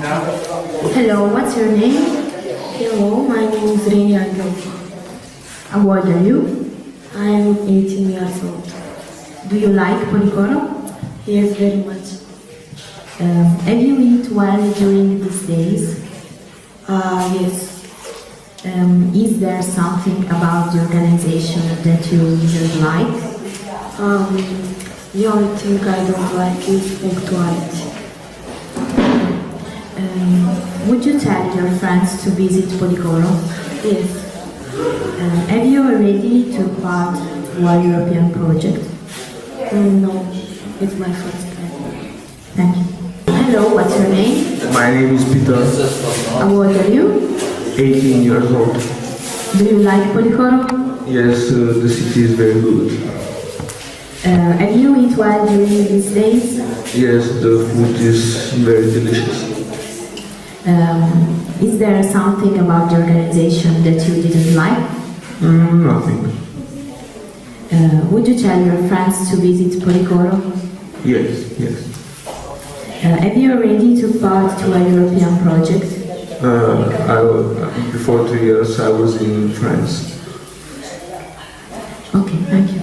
Hello, what's your name? Hello, my name is Reni Angel. How old are you? I'm 18 years old. Do you like Policoro? Yes, very much. Have you eaten well during these days? Yes. Is there something about the organization that you didn't like? The only thing I don't like is punctuality. Would you tell your friends to visit Policoro? Yes. Have you already took part to our European project? No, it's my first time. Thank you. Hello, what's your name? My name is Peter, How old are you? 18 years old. Do you like Policoro? Yes, the city is very good. Have you eaten well during these days? Yes, the food is very delicious. Is there something about the organization that you didn't like? Nothing. Would you tell your friends to visit Policoro? Yes, yes. Have you already took part to a European project? Before 2 years I was in France. Okay, thank you.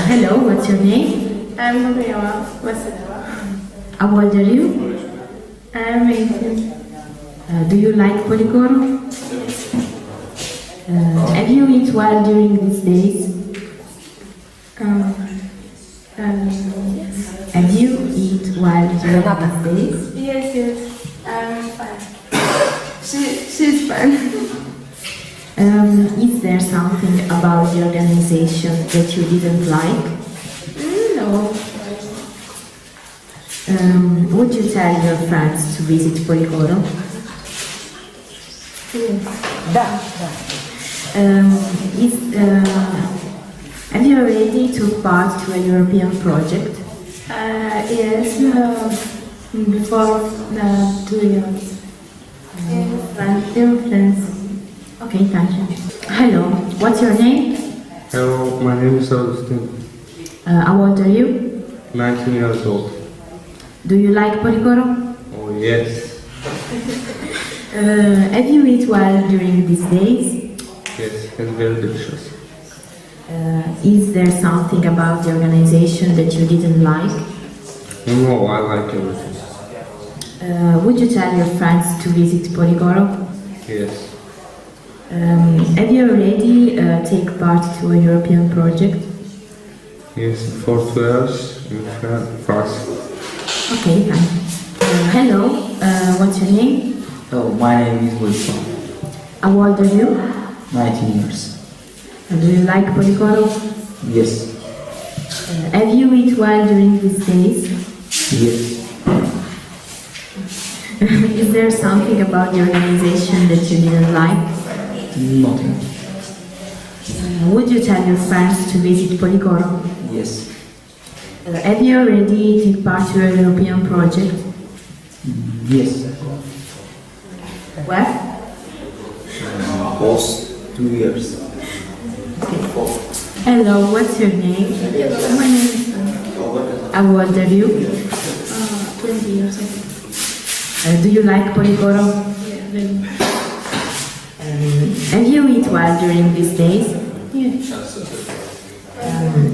Hello, what's your name? I'm Gabriela Vassileva. How old are you? I'm 18. Do you like Policoro? Have you eaten well during these days? Yes. Have you eaten well during these days? Yes, I'm fine. She's fine. Is there something about the organization that you didn't like? No. Would you tell your friends to visit Policoro? Have you already took part to a European project? Yes, before 2 years. In France. Okay, thank you. Hello, what's your name? Hello, my name is Augustine, How old are you? 19 years old. Do you like Policoro? Oh yes, Have you eaten well during these days? yes, it's very delicious. Is there something about the organization that you didn't like? No, I like everything. Would you tell your friends to visit Policoro? Yes, Have you already take part to a European project? yes, for 2 years in France. Okay, thank you. Hello, what's your name? Hello, my name is Wilson, How old are you? 19 years. Do you like Policoro? Yes, Have you eaten well during these days? yes. Is there something about the organization that you didn't like? Nothing. Would you tell your friends to visit Policoro? Yes, Have you already taken part to a European project? yes. Where? Past 2 years. Hello, what's your name? My name is How old are you? 20 years old. Do you like Policoro? Very much. Have you eaten well during these days? Yes.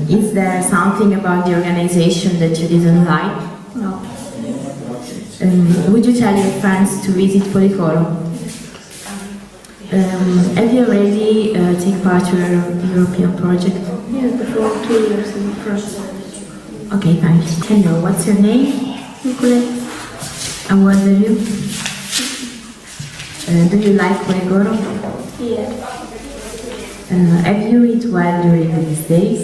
Is there something about the organization that you didn't like? No. Would you tell your friends to visit Policoro? Have you already taken part to a European project? Yes, before 2 years in France. Okay, thank you. Hello, what's your name? Nicolette. How old are you? Do you like Policoro? Yes. Have you eaten well during these days?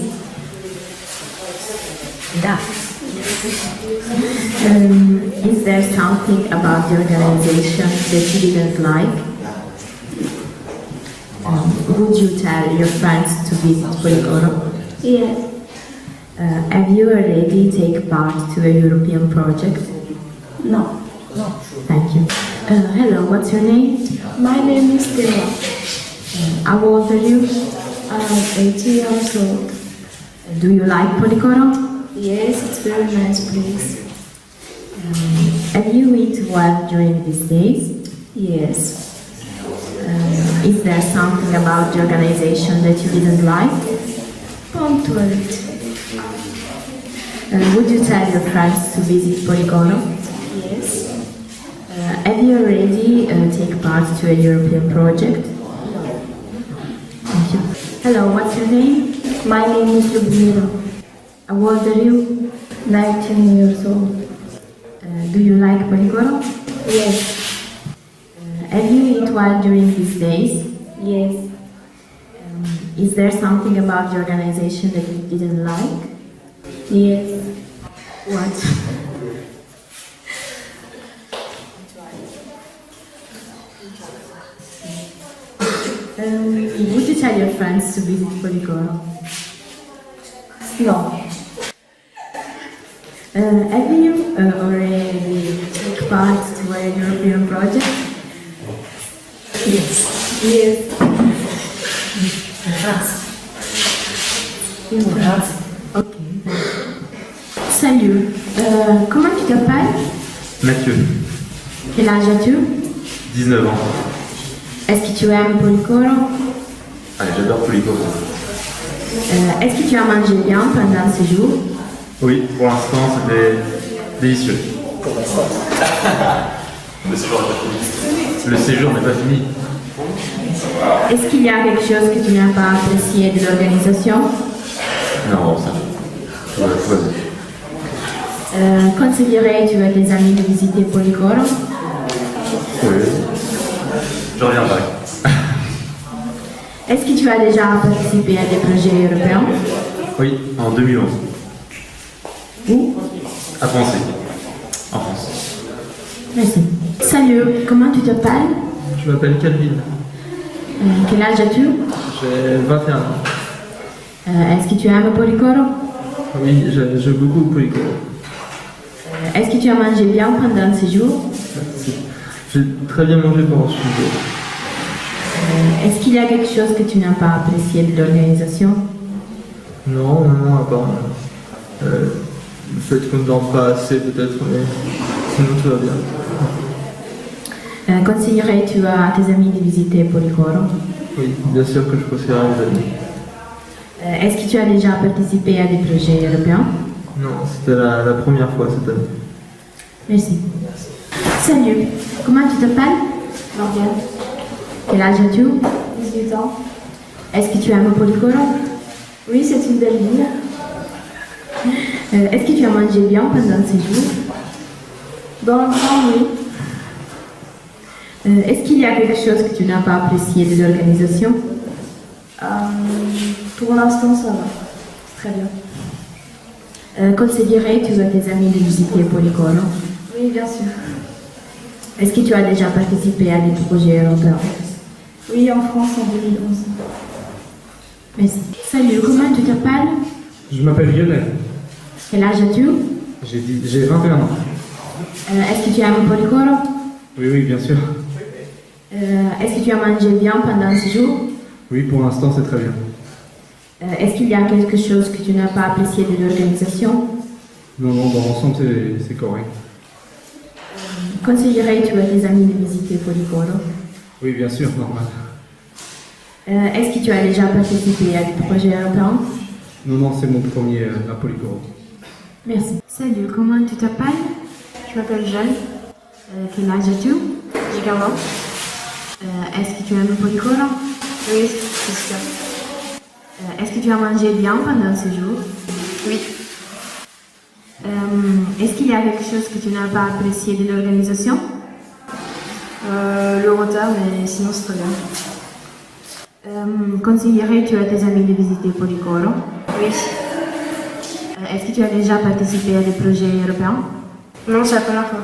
Is there something about the organization that you didn't like? Would you tell your friends to visit Policoro? Yes. Have you already taken part to a European project? No. Thank you. Hello, what's your name? My name is Stella. How old are you? I'm 18 years old. Do you like Policoro? Yes, it's very nice place. Have you eaten well during these days? Yes. Is there something about the organization that you didn't like? Punctuality. Would you tell your friends to visit Poligono? Yes. Have you already taken part to a European project? Thank you. Hello, what's your name? My name is Ludmila. How old are you? 19 years old. Do you like Poligono? Yes. Have you eaten well during these days? Yes. Is there something about the organization that you didn't like? Yes. What? Would you tell your friends to visit Poligono? No. Have you already taken part to a European project? Yes. Yes. Ok. Salut. Comment tu t'appelles? Mathieu, Quel âge as-tu? 19 ans. Est-ce que tu aimes Policoro? Allez, j'adore Polico. Est-ce que tu as mangé bien pendant ce jour? Oui, pour l'instant, c'était délicieux. Le séjour n'est pas fini. Est-ce qu'il y a quelque chose que tu n'as pas apprécié de l'organisation? Non, ça. Tout va bien. Conseillerais-tu à tes amis de visiter Policoro? Oui. Je reviendrai. Est-ce que tu as déjà participé à des projets européens? Oui, en 2011. Où? À Français. En France. Merci. Salut, comment tu t'appelles? Je m'appelle Calvin. Quel âge as-tu? J'ai 21 ans. Est-ce que tu aimes Policoro? Oui, j'aime beaucoup Polico. Est-ce que tu as mangé bien pendant ce jour? J'ai très bien mangé pendant ce jour. Est-ce qu'il y a quelque chose que tu n'as pas apprécié de l'organisation? Non, à part le fait qu'on ne dort pas assez peut-être, mais sinon tout va bien. Conseillerais-tu à tes amis de visiter Policoro? Oui, bien sûr que je conseillerais à mes amis. Est-ce que tu as déjà participé à des projets européens? Non, c'était la première fois cette année. Merci. Salut, comment tu t'appelles? Morgane. Quel âge as-tu? 18 ans. Est-ce que tu aimes Policoro? Oui, c'est une belle ville. Est-ce que tu as mangé bien pendant ces jours? Dans l'ensemble, oui. Est-ce qu'il y a quelque chose que tu n'as pas apprécié de l'organisation? Pour l'instant, ça va. C'est très bien. Conseillerais-tu à tes amis de visiter Policoro? Oui, bien sûr. Est-ce que tu as déjà participé à des projets européens? Oui, en France en 2011. Merci. Salut, comment tu t'appelles? Je m'appelle Lionel, Quel âge as-tu? j'ai 21 ans. Est-ce que tu aimes Policoro? Oui, bien sûr. Est-ce que tu as mangé bien pendant ce jour? Oui, pour l'instant, c'est très bien. Est-ce qu'il y a quelque chose que tu n'as pas apprécié de l'organisation? Non, dans l'ensemble, c'est correct. Conseillerais-tu à tes amis de visiter Policoro? Oui, bien sûr, normal. Est-ce que tu as déjà participé à des projets européens? Non, c'est mon premier à Policoro. Merci. Salut, comment tu t'appelles? Je m'appelle Jeanne. Quel âge as-tu? J'ai 15 ans. Est-ce que tu aimes Policoro? Oui, c'est sûr. Est-ce que tu as mangé bien pendant ce jour? Oui. Est-ce qu'il y a quelque chose que tu n'as pas apprécié de l'organisation? Le retard, mais sinon c'est très bien. Conseillerais-tu à tes amis de visiter Policoro? Oui. Est-ce que tu as déjà participé à des projets européens? Non, c'est la première fois.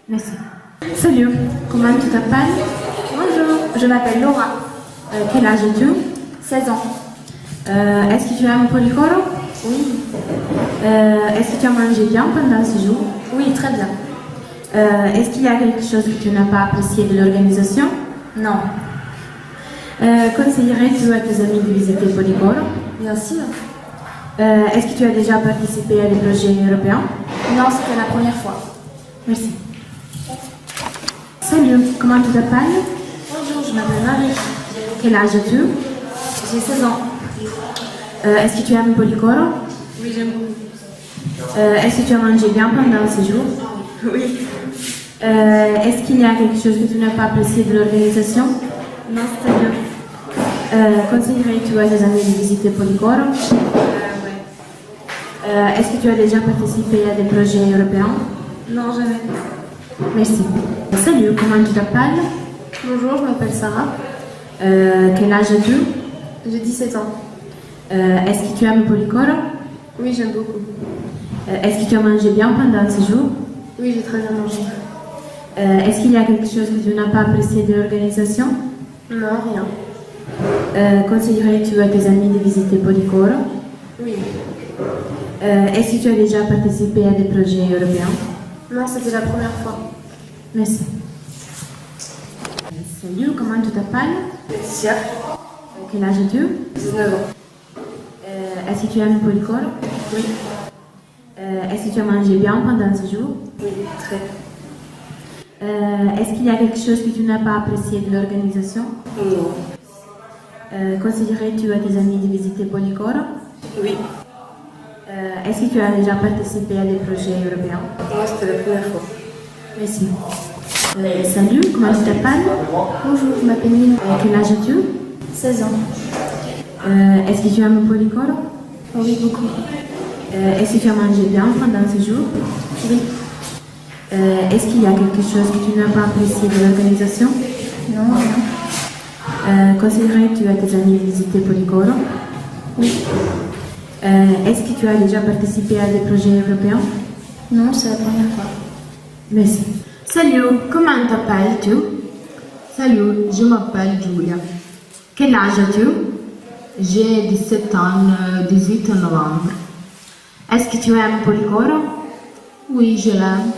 Merci. Salut, comment tu t'appelles? Bonjour, je m'appelle Laura. Quel âge as-tu? 16 ans. Est-ce que tu aimes Policoro? Oui. Est-ce que tu as mangé bien pendant ce jour? Oui, très bien. Est-ce qu'il y a quelque chose que tu n'as pas apprécié de l'organisation? Non. Conseillerais-tu à tes amis de visiter Policoro? Bien sûr. Est-ce que tu as déjà participé à des projets européens? Non, c'était la première fois. Merci. Salut, comment tu t'appelles? Bonjour, je m'appelle Marie. Quel âge as-tu? J'ai 16 ans. Est-ce que tu aimes Policoro? Oui, j'aime beaucoup. Est-ce que tu as mangé bien pendant ce jour? Oui. Est-ce qu'il y a quelque chose que tu n'as pas apprécié de l'organisation? Non, c'était bien. Conseillerais-tu à tes amis de visiter Policoro? Ouais. Est-ce que tu as déjà participé à des projets européens? Non, jamais. Merci. Salut, comment tu t'appelles? Bonjour, je m'appelle Sarah. Quel âge as-tu? J'ai 17 ans. Est-ce que tu aimes Policoro? Oui, j'aime beaucoup. Est-ce que tu as mangé bien pendant ce jour? Oui, j'ai très bien mangé. Est-ce qu'il y a quelque chose que tu n'as pas apprécié de l'organisation? Non, rien. Conseillerais-tu à tes amis de visiter Policoro? Oui. Est-ce que tu as déjà participé à des projets européens? Non, c'était la première fois. Merci. Salut, comment tu t'appelles? Laetitia, Quel âge as-tu? 19 ans. Est-ce que tu aimes Policoro? Oui. Est-ce que tu as mangé bien pendant ce jour? Oui, très. Est-ce qu'il y a quelque chose que tu n'as pas apprécié de l'organisation? Non. Conseillerais-tu à tes amis de visiter Policoro? Oui. Est-ce que tu as déjà participé à des projets européens? Moi, c'était la première fois. Merci. Salut, comment tu t'appelles? Bonjour, je m'appelle Nina. Quel âge as-tu? 16 ans. Est-ce que tu aimes Policoro? Oui, beaucoup. Est-ce que tu as mangé bien pendant ce jour? Oui. Est-ce qu'il y a quelque chose que tu n'as pas apprécié de l'organisation? Non, rien. Conseillerais-tu à tes amis de visiter Policoro? Oui. Est-ce que tu as déjà participé à des projets européens? Non, c'est la première fois. Merci. Salut, comment t'appelles-tu? Salut, je m'appelle Giulia. Quel âge as-tu? J'ai 17 ans, 18 novembre. Est-ce que tu aimes Policoro? Oui, je l'aime.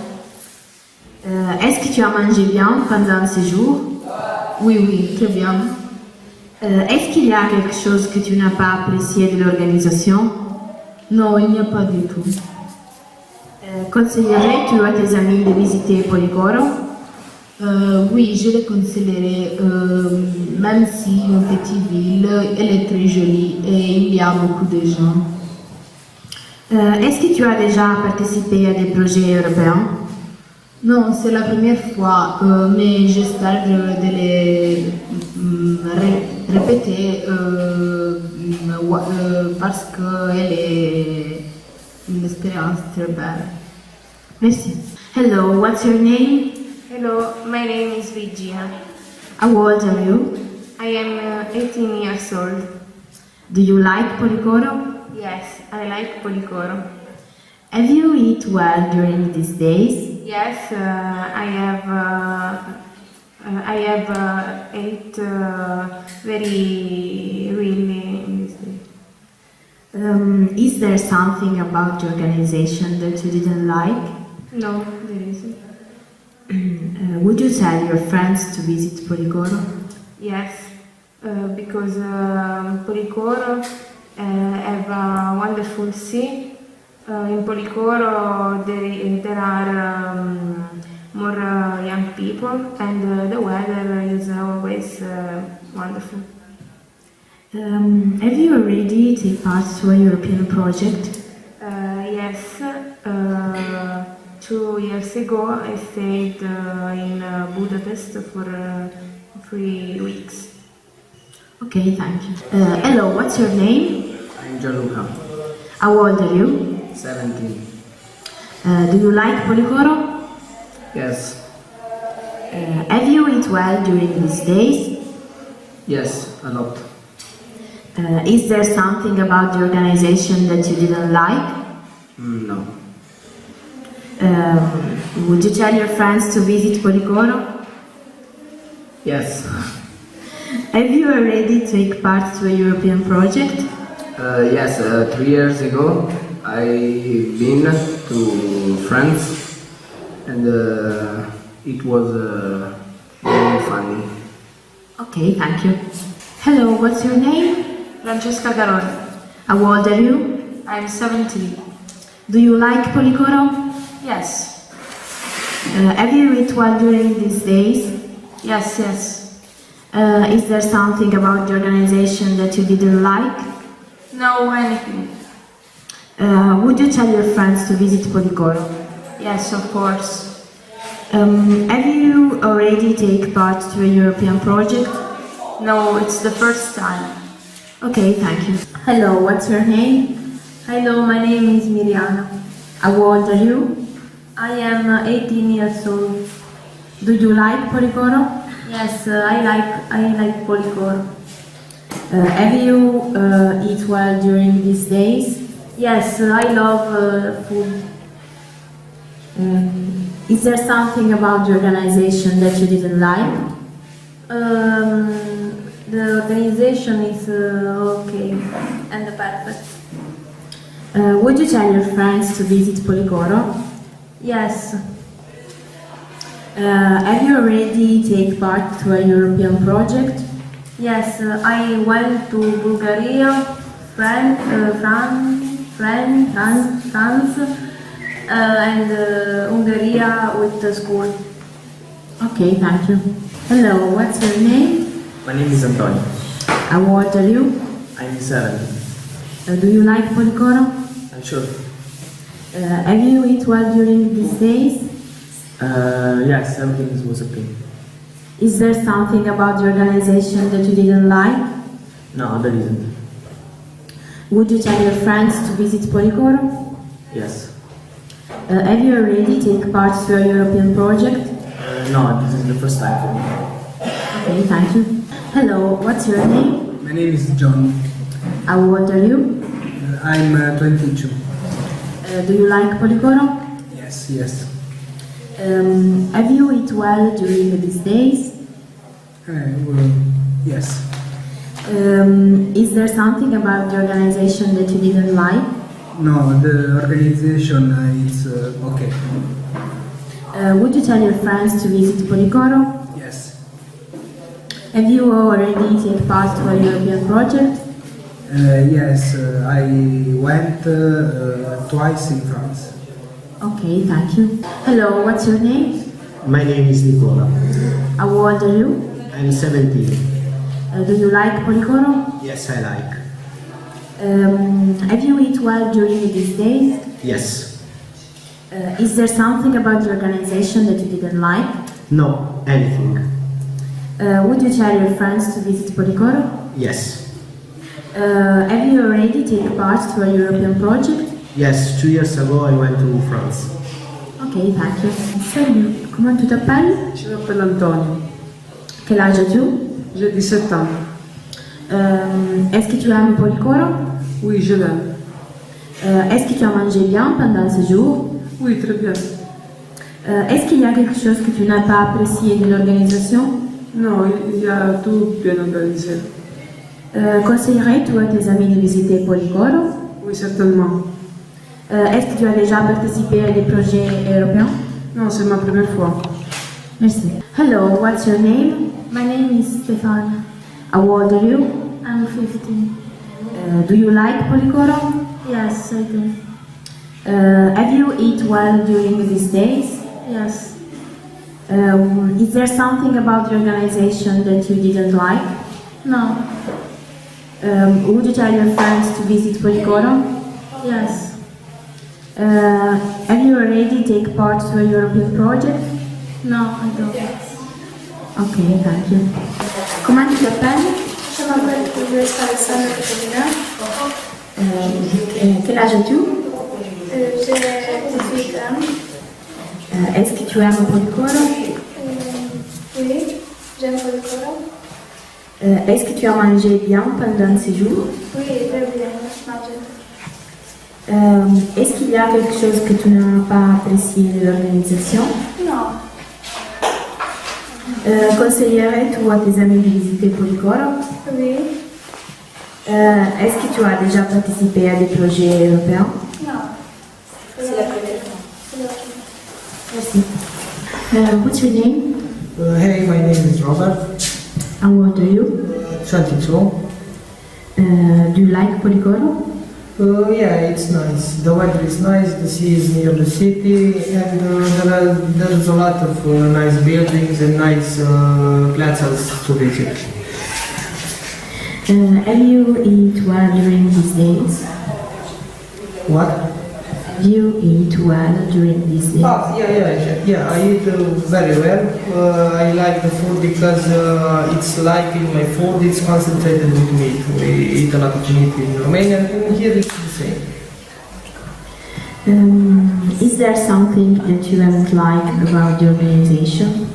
Est-ce que tu as mangé bien pendant ce jour? Oui, très bien. Est-ce qu'il y a quelque chose que tu n'as pas apprécié de l'organisation? Non, il n'y a pas du tout. Conseillerais-tu à tes amis de visiter Policoro? Oui, je le conseillerais, même si une petite ville, elle est très jolie et il y a beaucoup de gens. Est-ce que tu as déjà participé à des projets européens? Non, c'est la première fois, mais j'espère de les répéter parce qu'elle est une expérience très belle. Merci. Hello, what's your name? Hello, my name is Virginia. How old are you? I am 18 years old. Do you like Policoro? Yes, I like Policoro. Have you eat well during these days? Yes, I have ate very really in this day. Is there something about the organization that you didn't like? No, there isn't. Would you tell your friends to visit Policoro? Yes, because Policoro have a wonderful sea. In Policoro there are more young people and the weather is always wonderful. Have you already taken part to a European project? Yes, 2 years ago I stayed in Budapest for 3 weeks. Okay, thank you. Hello, what's your name? I'm Gianluca, How old are you? 17. Do you like Policoro? Yes, Have you eat well during these days? yes, a lot. Is there something about the organization that you didn't like? No. Would you tell your friends to visit Policoro? Yes. Have you already taken part to a European project? Yes, 3 years ago I've been to France and it was very funny. Okay, thank you. Hello, what's your name? Francesca Garone. How old are you? I'm 17. Do you like Policoro? Yes. Have you eat well during these days? Yes, yes. Is there something about the organization that you didn't like? No, anything. Would you tell your friends to visit Policoro? Yes, of course. Have you already taken part to a European project? No, it's the first time. Okay, thank you. Hello, what's your name? Hello, my name is Miriana. How old are you? I am 18 years old. Do you like Policoro? Yes, I like Policoro. Have you eat well during these days? Yes, I love food. Is there something about the organization that you didn't like? The organization is okay and perfect. Would you tell your friends to visit Policoro? Yes, Have you already taken part to a European project? yes, I went to Bulgaria, France, and Hungary with the school. Okay, thank you. Hello, what's your name? My name is Antonio. How old are you? I'm 7. Do you like Policoro? I'm sure. Have you eat well during these days? Yes, everything was okay. Is there something about the organization that you didn't like? No, there isn't. Would you tell your friends to visit Policoro? Yes. Have you already taken part to a European project? No, this is the first time for me. Okay, thank you. Hello, what's your name? My name is John. How old are you? I'm 22. Do you like Policoro? Yes, yes. Have you eat well during these days? Well, yes. Is there something about the organization that you didn't like? No, the organization is okay. Would you tell your friends to visit Policoro? Yes. Have you already taken part to a European project? Yes, I went twice in France. Okay, thank you. Hello, what's your name? My name is Nicola. How old are you? I'm 17. Do you like Policoro? Yes, I like. Have you eat well during these days? Yes. Is there something about the organization that you didn't like? No, anything. Would you tell your friends to visit Policoro? Yes. Have you already taken part to a European project? Yes, 2 years ago I went to France. Ok, thank you. Salut, comment tu t'appelles? Je m'appelle Antonio. Quel âge as-tu? J'ai 17 ans. Est-ce que tu aimes Policoro? Oui, je l'aime. Est-ce que tu as mangé bien pendant ce jour? Oui, très bien. Est-ce qu'il y a quelque chose que tu n'as pas apprécié de l'organisation? Non, il y a tout bien organisé. Conseillerais-tu à tes amis de visiter Policoro? Oui, certainement. Est-ce que tu as déjà participé à des projets européens? Non, c'est ma première fois. Merci. Hello, what's your name? My name is Stefania. How old are you? I'm 15. Do you like Policoro? Yes, I do. Have you eat well during these days? Yes. Is there something about the organization that you didn't like? No. Would you tell your friends to visit Policoro? Yes. Have you already taken part to a European project? No, I don't. Ok, thank you. Comment tu t'appelles? Je m'appelle Professeur Alessandra Catalina. Quel âge as-tu? J'ai 18 ans. Est-ce que tu aimes Policoro? Oui, j'aime Policoro. Est-ce que tu as mangé bien pendant ces jours? Oui, très bien, manger. Est-ce qu'il y a quelque chose que tu n'as pas apprécié de l'organisation? Non. Conseillerais-tu à tes amis de visiter Policoro? Oui. Est-ce que tu as déjà participé à des projets européens? Non. C'est la première fois. Merci. What's your name? Hey, my name is Robert. How old are you? 22. Do you like Policoro? Yeah, it's nice. The weather is nice, the sea is near the city, and there's a lot of nice buildings and nice places to visit. Have you eat well during these days? What? Have you eat well during these days? Oh, yeah, I eat very well. I like the food because it's like in my food, it's concentrated with meat. We eat a lot of meat in Romania, and here it's the same. Is there something that you haven't liked about the organization?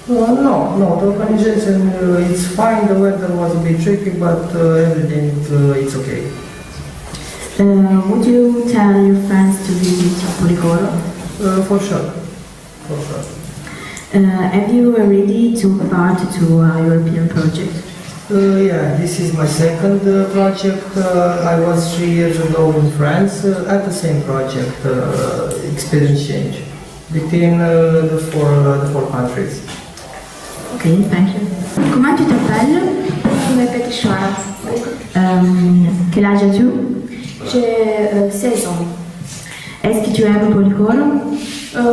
No, the organization it's fine. The weather was a bit tricky, but everything it's okay. Would you tell your friends to visit Policoro? For sure. Have you already took part to a European project? Yeah, this is my second project. I was 3 years ago in France at the same project, experience change between the four countries. Ok, thank you. Comment tu t'appelles? Je m'appelle Shwara. Quel âge as-tu? J'ai 16 ans. Est-ce que tu aimes Policoro?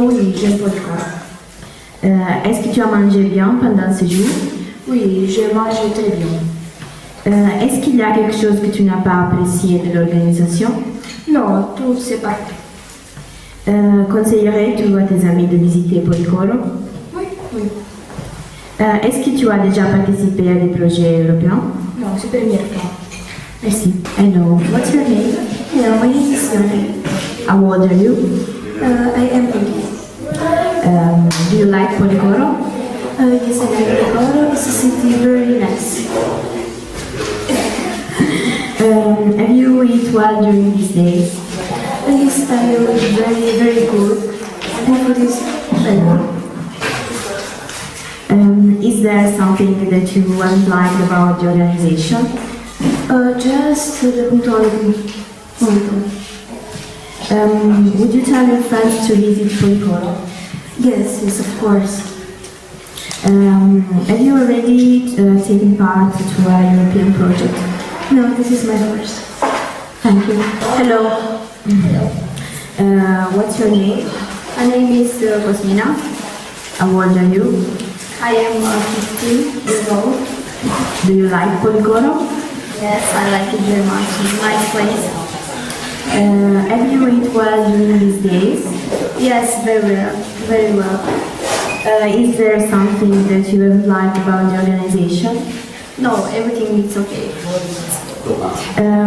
Oui, j'aime Policoro. Est-ce que tu as mangé bien pendant ce jour? Oui, je mange très bien. Est-ce qu'il y a quelque chose que tu n'as pas apprécié de l'organisation? Non, tout c'est parfait. Conseillerais-tu à tes amis de visiter Policoro? Oui. Est-ce que tu as déjà participé à des projets européens? Non, c'est la première fois. Merci. Hello, what's your name? Hello, my name is Yoni. How old are you? I am 20. Do you like Policoro? Yes, I like Policoro. It's a city very nice. Have you eat well during these days? Yes, I was very, very good. And food is very good. Is there something that you haven't liked about the organization? Just the punctuality. Would you tell your friends to visit Policoro? Yes, of course. Have you already taken part to a European project? No, this is my first. Thank you. Hello. What's your name? My name is Cosmina. How old are you? I am 15 years old. Do you like Policoro? Yes, I like it very much. It's a nice place. Have you eat well during these days? Yes, very well. Very well. Is there something that you haven't liked about the organization? No, everything is okay.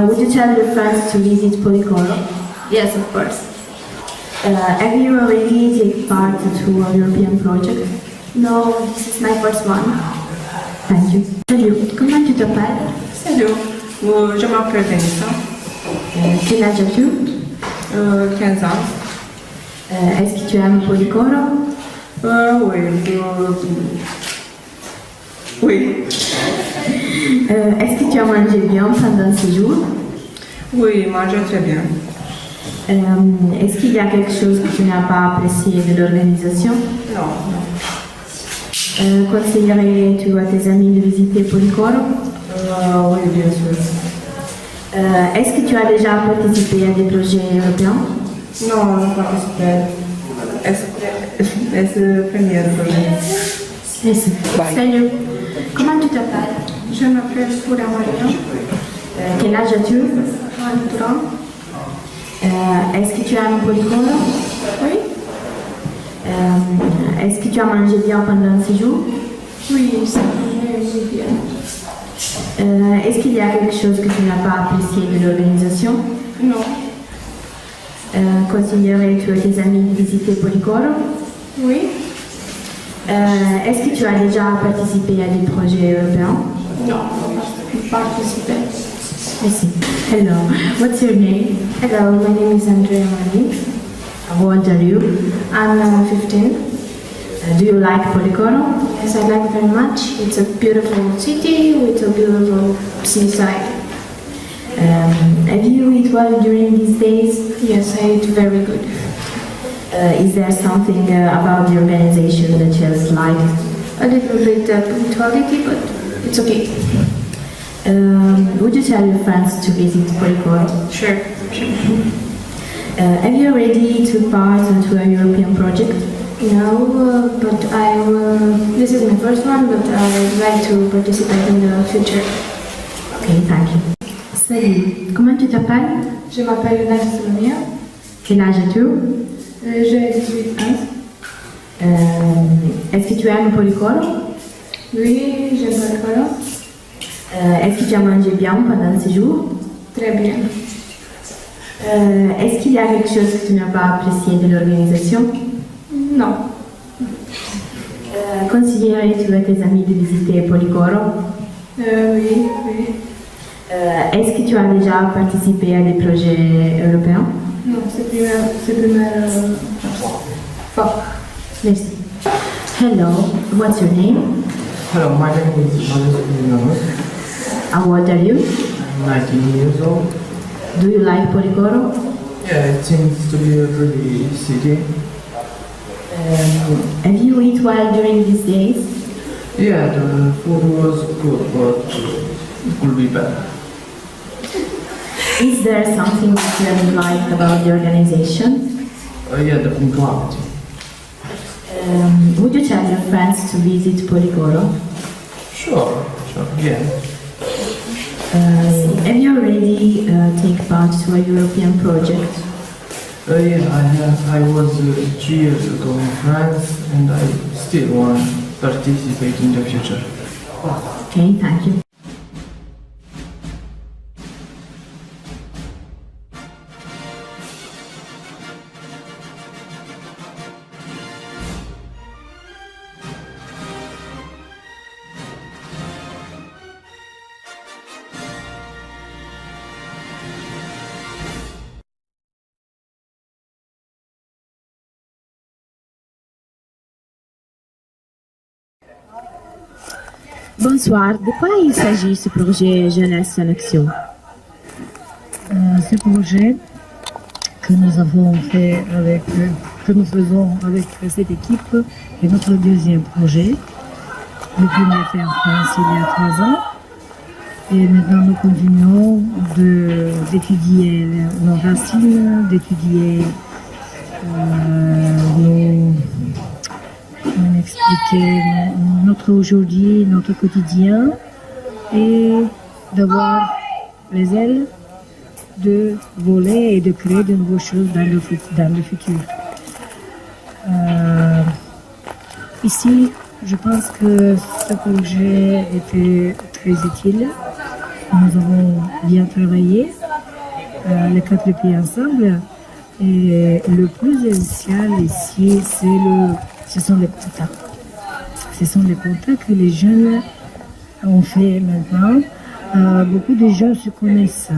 Would you tell your friends to visit Policoro? Yes, of course. Have you already taken part to a European project? No, this is my first one. Thank you. Salut, comment tu t'appelles? Salut, je m'appelle Vanessa. Quel âge as-tu? 15 ans. Est-ce que tu aimes Policoro? Oui. Est-ce que tu as mangé bien pendant ce jour? Oui, mange très bien. Est-ce qu'il y a quelque chose que tu n'as pas apprécié de l'organisation? Non. Conseillerais-tu à tes amis de visiter Policoro? Oui, bien sûr. Est-ce que tu as déjà participé à des projets européens? Non, non participé. C'est le premier projet. Merci. Salut. Comment tu t'appelles? Je m'appelle Pura Maria. Quel âge as-tu? 23 ans. Est-ce que tu aimes Policoro? Oui. Est-ce que tu as mangé bien pendant ce jour? Oui, ça j'ai bien. Est-ce qu'il y a quelque chose que tu n'as pas apprécié de l'organisation? Non. Conseillerais-tu à tes amis de visiter Policoro? Oui. Est-ce que tu as déjà participé à des projets européens? Non, participé. Merci. Hello, what's your name? Hello, my name is Andrea Mani. How old are you? I'm 15. Do you like Policoro? Yes, I like it very much. It's a beautiful city with a beautiful seaside. Have you eat well during these days? Yes, I ate very good. Is there something about the organization that you haven't liked? A little bit punctuality, but it's okay. Would you tell your friends to visit Policoro? Sure. Have you already took part into a European project? No, but this is my first one, but I would like to participate in the future. Okay, thank you. Salut, comment tu t'appelles? Je m'appelle Nadia Salomia. Quel âge as-tu? J'ai 18 ans. Est-ce que tu aimes Policoro? Oui, j'aime Policoro. Est-ce que tu as mangé bien pendant ce jour? Très bien. Est-ce qu'il y a quelque chose que tu n'as pas apprécié de l'organisation? Non. Considérais-tu à tes amis de visiter Policoro? Oui. Est-ce que tu as déjà participé à des projets européens? Non, c'est première fois. Merci. Hello, what's your name? Hello, my name is Manuel. How old are you? I'm 19 years old. Do you like Policoro? Yeah, it seems to be a pretty city. Have you eat well during these days? Yeah, the food was good, but it could be better. Is there something that you haven't liked about the organization? Yeah, the punctuality. Would you tell your friends to visit Policoro? Sure, yeah. Have you already taken part to a European project? Yeah, I was 3 years ago in France, and I still want to participate in the future. Okay, thank you. Bonsoir, de quoi il s'agit ce projet Jeunesse en Action? Ce projet que nous avons fait que nous faisons avec cette équipe est notre deuxième projet. Le premier fait en France il y a 3 ans. Et maintenant nous continuons d'étudier nos racines, d'étudier expliquer notre aujourd'hui, notre quotidien et d'avoir les ailes de voler et de créer de nouvelles choses dans le futur. Ici, je pense que ce projet était très utile. Nous avons bien travaillé, les 4 pays ensemble. Et le plus essentiel ici, ce sont les contacts. Ce sont les contacts que les jeunes ont fait maintenant. Beaucoup de jeunes se connaissent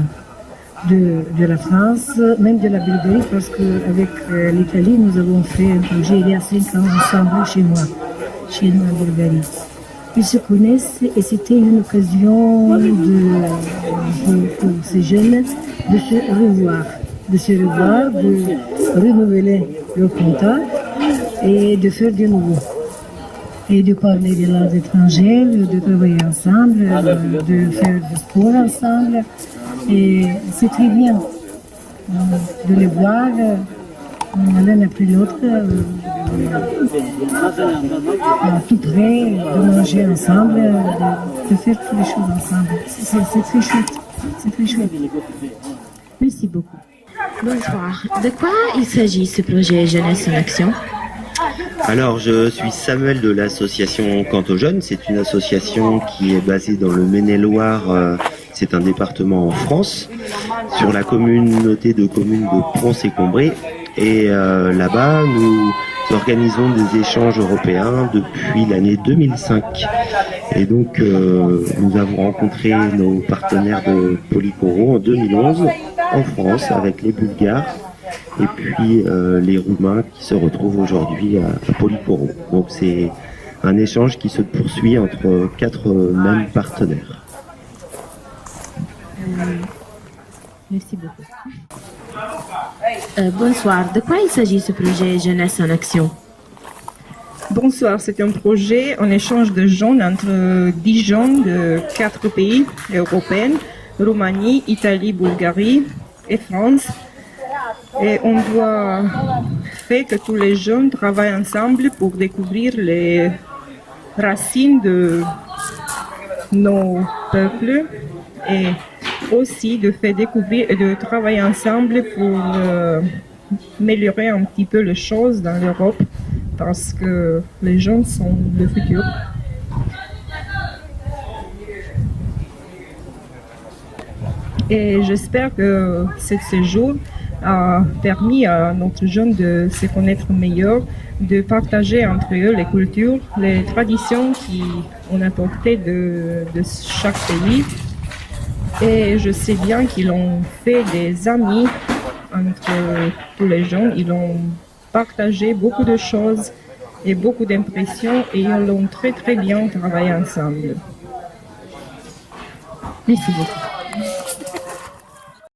de la France, même de la Bulgarie, parce qu'avec l'Italie, nous avons fait un projet il y a 5 ans ensemble chez nous en Bulgarie. Ils se connaissent et c'était une occasion pour ces jeunes de se revoir, de renouveler leur contact et de faire du nouveau. Et de parler des langues étrangères, de travailler ensemble, de faire du sport ensemble. Et c'est très bien de les voir l'un après l'autre, tout près, de manger ensemble, de faire toutes les choses ensemble. C'est très chouette. C'est très chouette. Merci beaucoup. Bonsoir. De quoi il s'agit ce projet Jeunesse en Action? Alors, je suis Samuel de l'association Quant aux Jeunes. C'est une association qui est basée dans le Maine-et-Loire. C'est un département en France, sur la communauté de communes de Pons-et-Combré. Et là-bas, nous organisons des échanges européens depuis l'année 2005. Et donc, nous avons rencontré nos partenaires de Policoro en 2011 en France avec les Bulgares et puis les Roumains qui se retrouvent aujourd'hui à Policoro. Donc c'est un échange qui se poursuit entre 4 mêmes partenaires. Merci beaucoup. Bonsoir, de quoi il s'agit ce projet Jeunesse en Action? Bonsoir, c'est un projet en échange de jeunes entre 10 jeunes de 4 pays européens, Roumanie, Italie, Bulgarie et France. Et on doit faire que tous les jeunes travaillent ensemble pour découvrir les racines de nos peuples et aussi de faire découvrir et de travailler ensemble pour améliorer un petit peu les choses dans l'Europe parce que les jeunes sont le futur. Et j'espère que ce séjour a permis à notre jeune de se connaître mieux, de partager entre eux les cultures, les traditions qu'on a portées de chaque pays. Et je sais bien qu'ils ont fait des amis entre tous les gens. Ils ont partagé beaucoup de choses et beaucoup d'impressions et ils ont très très bien travaillé ensemble. Merci beaucoup.